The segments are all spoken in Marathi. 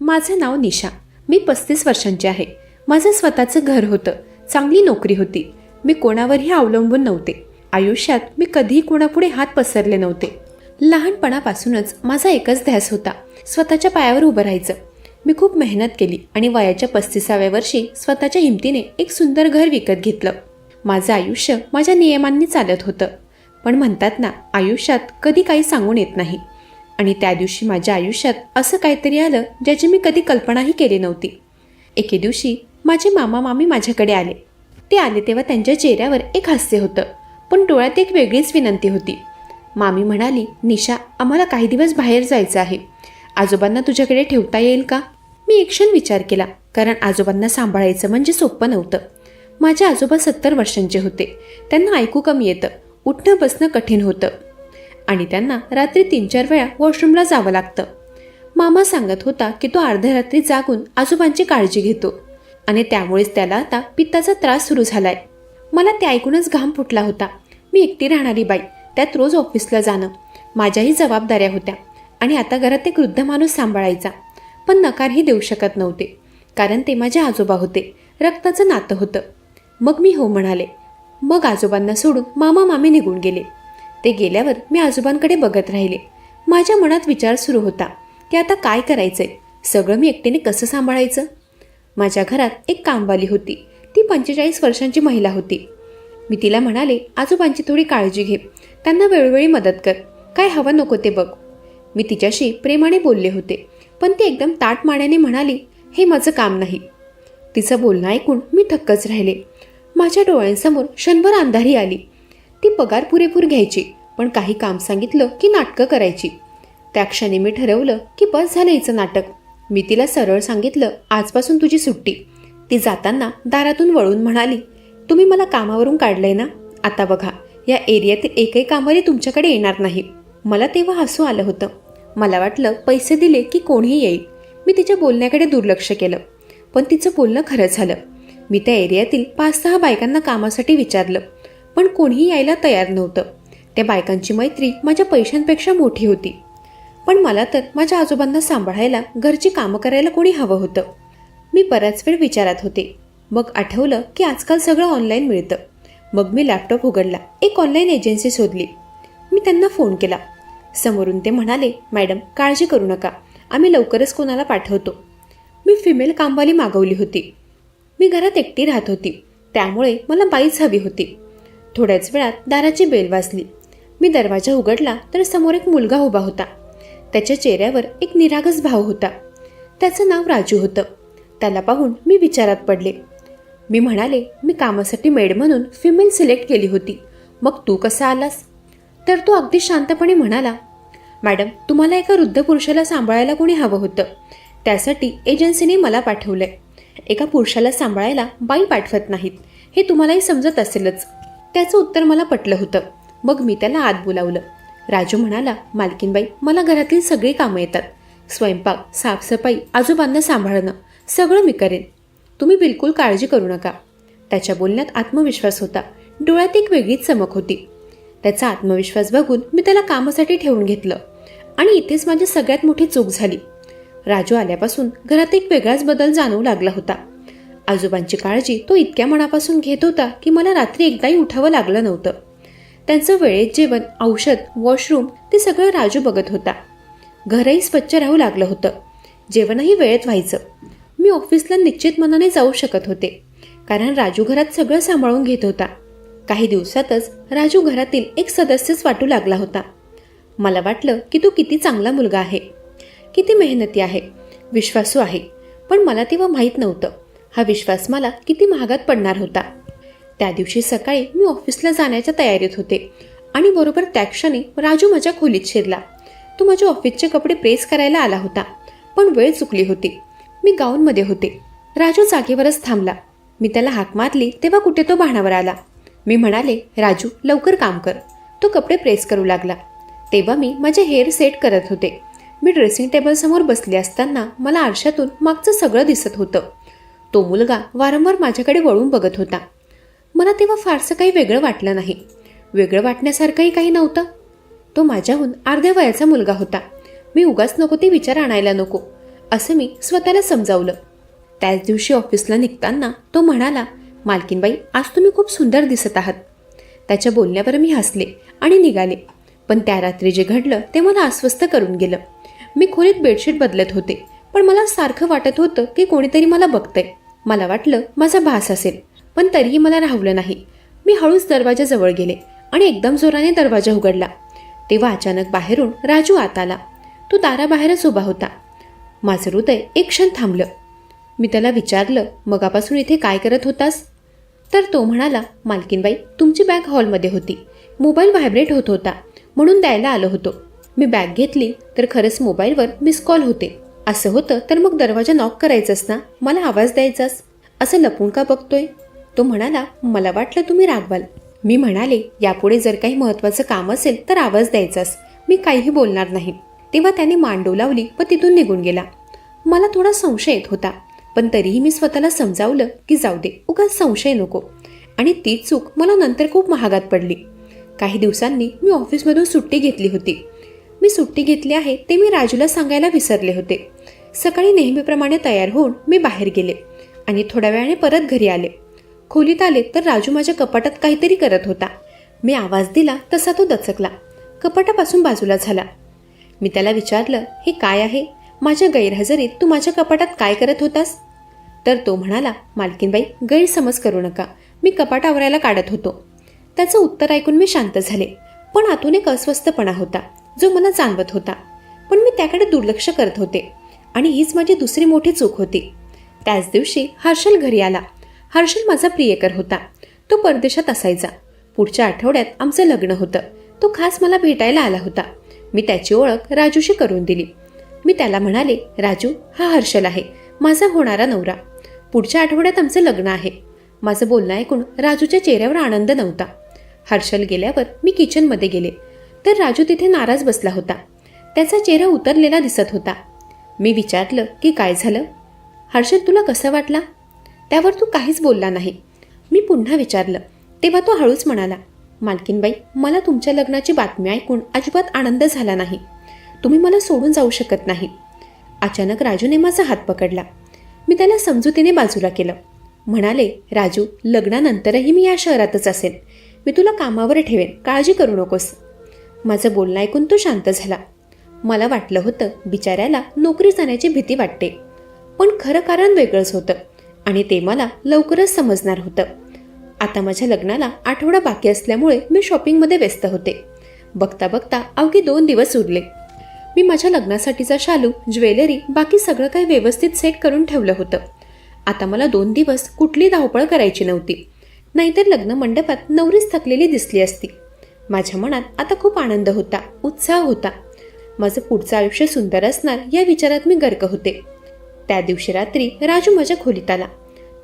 माझं नाव निशा. मी 35 वर्षांची आहे. माझं स्वतःचं घर होतं, चांगली नोकरी होती. मी कोणावरही अवलंबून नव्हते. आयुष्यात मी कधीही कोणापुढे हात पसरले नव्हते. लहानपणापासूनच माझा एकच ध्यास होता, स्वतःच्या पायावर उभं राहायचं. मी खूप मेहनत केली आणि वयाच्या 35व्या वर्षी स्वतःच्या हिमतीने एक सुंदर घर विकत घेतलं. माझं आयुष्य माझ्या नियमांनी चालत होतं. पण म्हणतात ना, आयुष्यात कधी काही सांगून येत नाही. आणि त्या दिवशी माझ्या आयुष्यात असं काहीतरी आलं ज्याची मी कधी कल्पनाही केली नव्हती. एके दिवशी माझे मामा मामी माझ्याकडे आले. ते आले तेव्हा त्यांच्या चेहऱ्यावर एक हास्य होतं, पण डोळ्यात एक वेगळीच विनंती होती. मामी म्हणाली, निशा, आम्हाला काही दिवस बाहेर जायचं आहे. आजोबांना तुझ्याकडे ठेवता येईल का? मी एक क्षण विचार केला, कारण आजोबांना सांभाळायचं म्हणजे सोपं नव्हतं. माझे आजोबा 70 वर्षांचे होते. त्यांना ऐकू कमी येतं, उठणं बसणं कठीण होतं आणि त्यांना रात्री 3-4 वेळा वॉशरूमला जावं लागतं. मामा सांगत होता की तो अर्ध्या रात्री जागून आजोबांची काळजी घेतो आणि त्यामुळेच त्याला आता पित्ताचा त्रास सुरू झालाय. मला ते ऐकूनच घाम फुटला होता. मी एकटी राहणारी बाई, त्यात रोज ऑफिसला जाणं, माझ्याही जबाबदाऱ्या होत्या आणि आता घरात एक वृद्ध माणूस सांभाळायचा. पण नकारही देऊ शकत नव्हते, कारण ते माझे आजोबा होते, रक्ताचं नातं होतं. मग मी हो म्हणाले. मग आजोबांना सोडून मामा मामी निघून गेले. ते गेल्यावर मी आजोबांकडे बघत राहिले. माझ्या मनात विचार सुरू होता की आता काय करायचंय, सगळं मी एकटीने कसं सांभाळायचं. माझ्या घरात एक कामवाली होती. ती 45 वर्षांची महिला होती. मी तिला म्हणाले, आजोबांची थोडी काळजी घे, त्यांना वेळोवेळी मदत कर, काय हवं नको ते बघ. मी तिच्याशी प्रेमाने बोलले होते, पण ती एकदम ताठ मानेने म्हणाली, हे माझं काम नाही. तिचं बोलणं ऐकून मी थक्कच राहिले. माझ्या डोळ्यांसमोर क्षणभर अंधारी आली. ती पगार पुरेपूर घ्यायची, पण काही काम सांगितलं की नाटकं करायची. त्या क्षणी मी ठरवलं की बस झालं हिचं नाटक. मी तिला सरळ सांगितलं, आजपासून तुझी सुट्टी. ती जाताना दारातून वळून म्हणाली, तुम्ही मला कामावरून काढलंय ना, आता बघा, या एरियातील एकही कामवाली तुमच्याकडे येणार नाही. मला तेव्हा हसू आलं होतं. मला वाटलं पैसे दिले की कोणीही येईल. मी तिच्या बोलण्याकडे दुर्लक्ष केलं, पण तिचं बोलणं खरं झालं. मी त्या एरियातील 5-6 बायकांना कामासाठी विचारलं, पण कोणीही यायला तयार नव्हतं. त्या बायकांची मैत्री माझ्या पैशांपेक्षा मोठी होती. पण मला तर माझ्या आजोबांना सांभाळायला, घरची कामं करायला कोणी हवं होतं. मी बराच वेळ विचारात होते. मग आठवलं की आजकाल सगळं ऑनलाईन मिळतं. मग मी लॅपटॉप उघडला, एक ऑनलाईन एजन्सी शोधली. मी त्यांना फोन केला. समोरून ते म्हणाले, मॅडम, काळजी करू नका, आम्ही लवकरच कोणाला पाठवतो. मी फिमेल कामवाली मागवली होती. मी घरात एकटी राहत होती, त्यामुळे मला बाईच हवी होती. थोड्याच वेळात दाराची बेल वाजली. मी दरवाजा उघडला तर समोर एक मुलगा उभा होता. त्याच्या चेहऱ्यावर एक निरागस भाव होता. त्याचं नाव राजू होतं. त्याला पाहून मी विचारात पडले. मी म्हणाले, मी कामासाठी मेड म्हणून फिमेल सिलेक्ट केली होती, मग तू कसा आलास? तर तो अगदी शांतपणे म्हणाला, मॅडम, तुम्हाला एका वृद्ध पुरुषाला सांभाळायला कोणी हवं होतं, त्यासाठी एजन्सीने मला पाठवलंय. एका पुरुषाला सांभाळायला बाई पाठवत नाहीत, हे तुम्हालाही समजत असेलच. त्याचं उत्तर मला पटलं होतं. मग मी त्याला आत बोलावलं. राजू म्हणाला, मालकीनबाई, मला घरातील सगळी कामं येतात. स्वयंपाक, साफसफाई, आजोबांना सांभाळणं, सगळं मी करेन. तुम्ही बिलकुल काळजी करू नका. त्याच्या बोलण्यात आत्मविश्वास होता. डोळ्यात एक वेगळीच चमक होती. त्याचा आत्मविश्वास बघून मी त्याला कामासाठी ठेवून घेतलं. आणि इथेच माझी सगळ्यात मोठी चूक झाली. राजू आल्यापासून घरात एक वेगळाच बदल जाणवू लागला होता. आजोबांची काळजी तो इतक्या मनापासून घेत होता की मला रात्री एकदाही उठावं लागलं नव्हतं. त्यांचं वेळेत जेवण, औषध, वॉशरूम, ते सगळं राजू बघत होता. घरही स्वच्छ राहू लागलं होतं. जेवणही वेळेत व्हायचं. मी ऑफिसला निश्चित मनाने जाऊ शकत होते, कारण राजू घरात सगळं सांभाळून घेत होता. काही दिवसातच राजू घरातील एक सदस्यच वाटू लागला होता. मला वाटलं की तो किती चांगला मुलगा आहे, किती मेहनती आहे, विश्वासू आहे. पण मला तेव्हा माहीत नव्हतं हा विश्वास मला किती महागात पडणार होता. त्या दिवशी सकाळी मी ऑफिसला जाण्याच्या तयारीत होते आणि बरोबर त्या क्षणी राजू माझ्या खोलीत शिरला. तो माझ्या ऑफिसचे कपडे प्रेस करायला आला होता, पण वेळ चुकली होती. मी गाऊनमध्ये होते. राजू जागेवरच थांबला. मी त्याला हाक मारली तेव्हा कुठे तो भानावर आला. मी म्हणाले, राजू, लवकर काम कर. तो कपडे प्रेस करू लागला. तेव्हा मी माझे हेअर सेट करत होते. मी ड्रेसिंग टेबलसमोर बसले असताना मला आरशातून मागचं सगळं दिसत होतं. तो मुलगा वारंवार माझ्याकडे वळून बघत होता. मला तेव्हा फारसं काही वेगळं वाटलं नाही. वेगळं वाटण्यासारखंही काही नव्हतं. तो माझ्याहून अर्ध्या वयाचा मुलगा होता. मी उगाच नको ते विचार आणायला नको. असं मी स्वतःला समजावलं. त्याच दिवशी ऑफिसला निघताना तो म्हणाला, मालकीनबाई, आज तुम्ही खूप सुंदर दिसत आहात. त्याच्या बोलण्यावर मी हसले आणि निघाले. पण त्या रात्री जे घडलं ते मला अस्वस्थ करून गेलं. मी खोलीत बेडशीट बदलत होते, पण मला सारखं वाटत होतं की कोणीतरी मला बघतंय. मला वाटलं माझा भास असेल, पण तरीही मला राहवलं नाही. मी हळूच दरवाजाजवळ गेले आणि एकदम जोराने दरवाजा उघडला. तेव्हा अचानक बाहेरून राजू आत आला. तो दाराबाहेरच उभा होता. माझं हृदय एक क्षण थांबलं. मी त्याला विचारलं, मगापासून इथे काय करत होतास? तर तो म्हणाला, मालकीनबाई, तुमची बॅग हॉलमध्ये होती. मोबाईल व्हायब्रेट होत होता म्हणून द्यायला आलो होतो. मी बॅग घेतली तर खरंच मोबाईलवर मिस कॉल होते. असं होतं तर मग दरवाजा नॉक करायचास ना, मला आवाज द्यायचास. असं लपून का बघतोय? तो म्हणाला, मला वाटलं तुम्ही रागवाल. मी म्हणाले, यापुढे जर काही महत्त्वाचं काम असेल तर आवाज द्यायचास, मी काहीही बोलणार नाही. तेव्हा त्याने मान डोलावली व तिथून निघून गेला. मला थोडा संशय येत होता, पण तरीही मी स्वतःला समजावलं की जाऊ दे, उगाच संशय नको. आणि ती चूक मला नंतर खूप महागात पडली. काही दिवसांनी मी ऑफिसमधून सुट्टी घेतली होती. मी सुट्टी घेतली आहे ते मी राजूला सांगायला विसरले होते. सकाळी नेहमीप्रमाणे तयार होऊन मी बाहेर गेले आणि थोड्या वेळाने परत घरी आले. खोलीत आले तर राजू माझ्या कपाटात काहीतरी करत होता. मी आवाज दिला तसा तो दचकला, कपाटापासून बाजूला झाला. मी त्याला विचारलं, हे काय आहे? माझ्या गैरहजेरीत तू माझ्या कपाटात काय करत होतास? तर तो म्हणाला, मालकीनबाई, गैरसमज करू नका, मी कपाट आवरायला काढत होतो. त्याचं उत्तर ऐकून मी शांत झाले, पण आतून एक अस्वस्थपणा होता जो मला जाणवत होता. पण मी त्याकडे दुर्लक्ष करत होते आणि हीच माझी दुसरी मोठी चूक होती. त्याच दिवशी हर्षल घरी आला. हर्षल माझा प्रियकर होता. तो परदेशात असायचा. पुढच्या आठवड्यात आमचं लग्न होतं. तो खास मला भेटायला आला होता. मी त्याची ओळख राजूशी करून दिली. मी त्याला म्हणाले, राजू, हा हर्षल आहे, माझा होणारा नवरा. पुढच्या आठवड्यात आमचं लग्न आहे. माझं बोलणं ऐकून राजूच्या चेहऱ्यावर आनंद नव्हता. हर्षल गेल्यावर मी किचनमध्ये गेले तर राजू तिथे नाराज बसला होता. त्याचा चेहरा उतरलेला दिसत होता. मी विचारलं की काय झालं? हर्षल, तुला कसं वाटला? त्यावर तू काहीच बोलला नाही. मी पुन्हा विचारलं तेव्हा तो हळूच म्हणाला, मालकीनबाई, मला तुमच्या लग्नाची बातमी ऐकून अजिबात आनंद झाला नाही. तुम्ही मला सोडून जाऊ शकत नाही. अचानक राजूने माझा हात पकडला. मी त्याला समजुतीने बाजूला केलं. म्हणाले, राजू, लग्नानंतरही मी या शहरातच असेन. मी तुला कामावर ठेवेन, काळजी करू नकोस. माझं बोलणं ऐकून तो शांत झाला. मला वाटलं होतं बिचाऱ्याला नोकरी जाण्याची भीती वाटते, पण खरं कारण वेगळंच होतं आणि ते मला लवकरच समजणार होतं. आता माझ्या लग्नाला आठवडा बाकी असल्यामुळे मी शॉपिंगमध्ये व्यस्त होते. बघता बघता अवघे 2 दिवस उरले. मी माझ्या लग्नासाठीचा शालू, ज्वेलरी, बाकी सगळं काही व्यवस्थित सेट करून ठेवलं होतं. आता मला 2 दिवस कुठली धावपळ करायची नव्हती, नाहीतर लग्न मंडपात नवरीच थकलेली दिसली असती. माझ्या मनात आता खूप आनंद होता, उत्साह होता. माझं पुढचं आयुष्य सुंदर असणार या विचारात मी गर्क होते. त्या दिवशी रात्री राजू माझ्या खोलीत आला.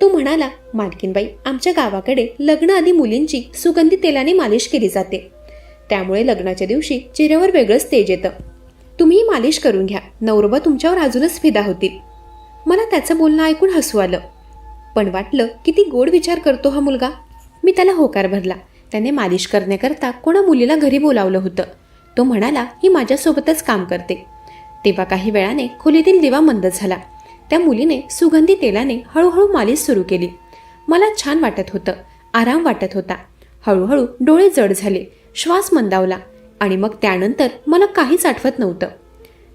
तो म्हणाला, मालकीनबाई, आमच्या गावाकडे लग्न आधी मुलींची सुगंधी तेलाने मालिश केली जाते. त्यामुळे लग्नाच्या दिवशी चेहऱ्यावर वेगळंच तेज येतं. तुम्ही मालिश करून घ्या, नवरोबा तुमच्यावर अजूनच फिदा होतील. मला त्याचं बोलणं ऐकून हसू आलं, पण वाटलं किती गोड विचार करतो हा मुलगा. मी त्याला होकार भरला. त्याने मालिश करण्याकरता कोणा मुलीला घरी बोलावलं होतं. तो म्हणाला, ही माझ्यासोबतच काम करते. तेव्हा काही वेळाने खोलीतील दिवा मंद झाला. त्या मुलीने सुगंधी तेलाने हळूहळू मालिश सुरू केली. मला छान वाटत होतं, आराम वाटत होता. हळूहळू डोळे जड झाले, श्वास मंदावला आणि मग त्यानंतर मला काहीच आठवत नव्हतं.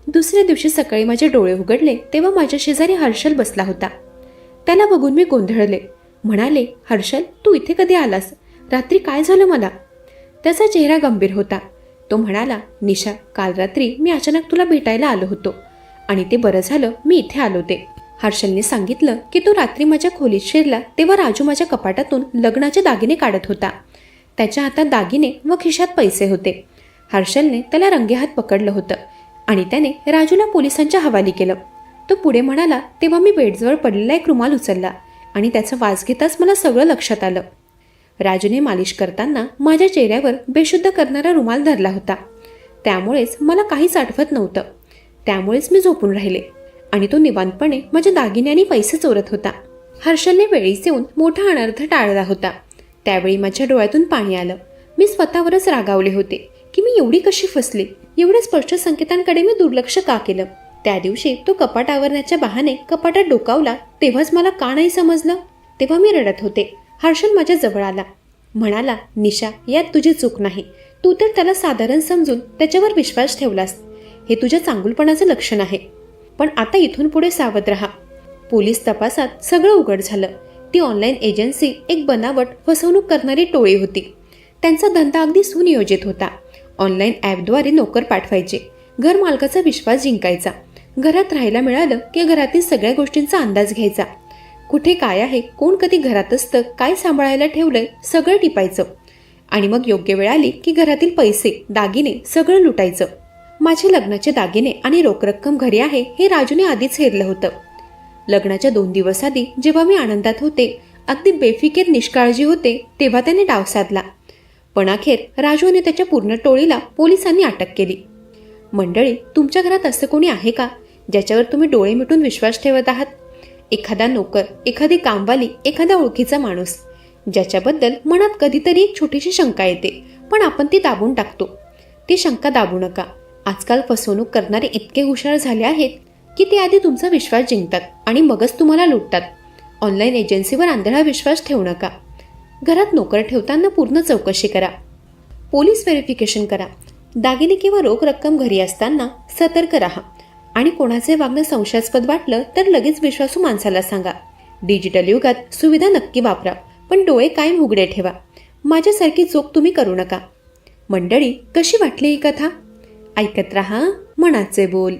दुसऱ्या दिवशी सकाळी माझे डोळे उघडले तेव्हा माझ्या शेजारी हर्षल बसला होता. त्याला बघून मी गोंधळले. म्हणाले, हर्षल, तू इथे कधी आलास? रात्री काय झालं मला? त्याचा चेहरा गंभीर होता. तो म्हणाला, निशा, काल रात्री मी अचानक तुला भेटायला आलो होतो आणि ते बरं झालं मी इथे आलो ते. हर्षलने सांगितलं की तो रात्री माझ्या खोलीत शिरला तेव्हा राजू माझ्या कपाटातून लग्नाचे दागिने काढत होता. त्याच्या हातात दागिने व खिशात पैसे होते. हर्षलने त्याला रंगेहात पकडलं होतं आणि त्याने राजूला पोलिसांच्या हवाली केलं. तो पुढे म्हणाला तेव्हा मी बेडजवळ पडलेला एक रुमाल उचलला आणि त्याचा वास घेताच मला सगळं लक्षात आलं. राजूने मालिश करताना माझ्या चेहऱ्यावर बेशुद्ध करणारा रुमाल धरला होता. त्यामुळेच मला काहीच आठवत नव्हतं. त्यामुळेच मी झोपून राहिले आणि तो निवांतपणे माझ्या दागिने आणि पैसे चोरत होता. हर्षलने वेळीच येऊन मोठा अनर्थ टाळला होता. त्यावेळी माझ्या डोळ्यातून पाणी आलं. मी स्वतःवरच रागावले होते की मी एवढी कशी फसले. एवढ्या स्पष्ट संकेतांकडे मी दुर्लक्ष का केलं? त्या दिवशी तो कपाट आवरण्याच्या बहाने कपाटात डोकावला तेव्हाच मला का नाही समजलं. तेव्हा मी रडत होते. हर्षल माझ्या जवळ आला. म्हणाला, निशा, यात तुझी चूक नाही. तू तर त्याला साधारण समजून त्याच्यावर विश्वास ठेवलास. हे तुझ्या चांगुलपणाचं लक्षण आहे. पण आता इथून पुढे सावध राहा. पोलीस तपासात सगळं उघड झालं. ती ऑनलाईन एजन्सी एक बनावट फसवणूक करणारी टोळी होती. त्यांचा धंदा अगदी सुनियोजित होता. ऑनलाईन ॲपद्वारे नोकर पाठवायचे, घर मालकाचा विश्वास जिंकायचा, घरात राहायला मिळालं की घरातील सगळ्या गोष्टींचा अंदाज घ्यायचा, कुठे काय आहे, कोण कधी घरात असतं, काय सांभाळायला ठेवलंय, सगळं टिपायचं आणि मग योग्य वेळ आली की घरातील पैसे, दागिने सगळं लुटायचं. माझे लग्नाचे दागिने आणि रोख रक्कम घरी आहे हे राजूने आधीच हेरलं होतं. लग्नाच्या 2 दिवस आधी जेव्हा मी आनंदात होते, अगदी बेफिकीर निष्काळजी होते, तेव्हा त्याने डाव साधला. पण अखेर राजू आणि त्याच्या पूर्ण टोळीला पोलिसांनी अटक केली. मंडळी, तुमच्या घरात असं कोणी आहे का ज्याच्यावर तुम्ही डोळे मिटून विश्वास ठेवत आहात? एखादा नोकर, एखादी कामवाली, एखादा ओळखीचा माणूस ज्याच्याबद्दल मनात कधीतरी एक छोटीशी शंका येते, पण आपण ती दाबून टाकतो. ती शंका दाबू नका. आजकाल फसवणूक करणारे इतके हुशार झाले आहेत की ते आधी तुमचा विश्वास जिंकतात आणि मगच तुम्हाला लुटतात. ऑनलाईन एजन्सीवर आंधळा विश्वास ठेवू नका. घरात नोकर ठेवताना पूर्ण चौकशी करा. पोलीस व्हेरिफिकेशन करा. दागिने किंवा रोख रक्कम घरी असताना सतर्क राहा आणि कोणाचे वागणं संशयास्पद वाटलं तर लगेच विश्वासू माणसाला सांगा. डिजिटल युगात सुविधा नक्की वापरा, पण डोळे कायम उघडे ठेवा. माझ्यासारखी चूक तुम्ही करू नका. मंडळी, कशी वाटली ही कथा? ऐकत रहा मनाचे बोल.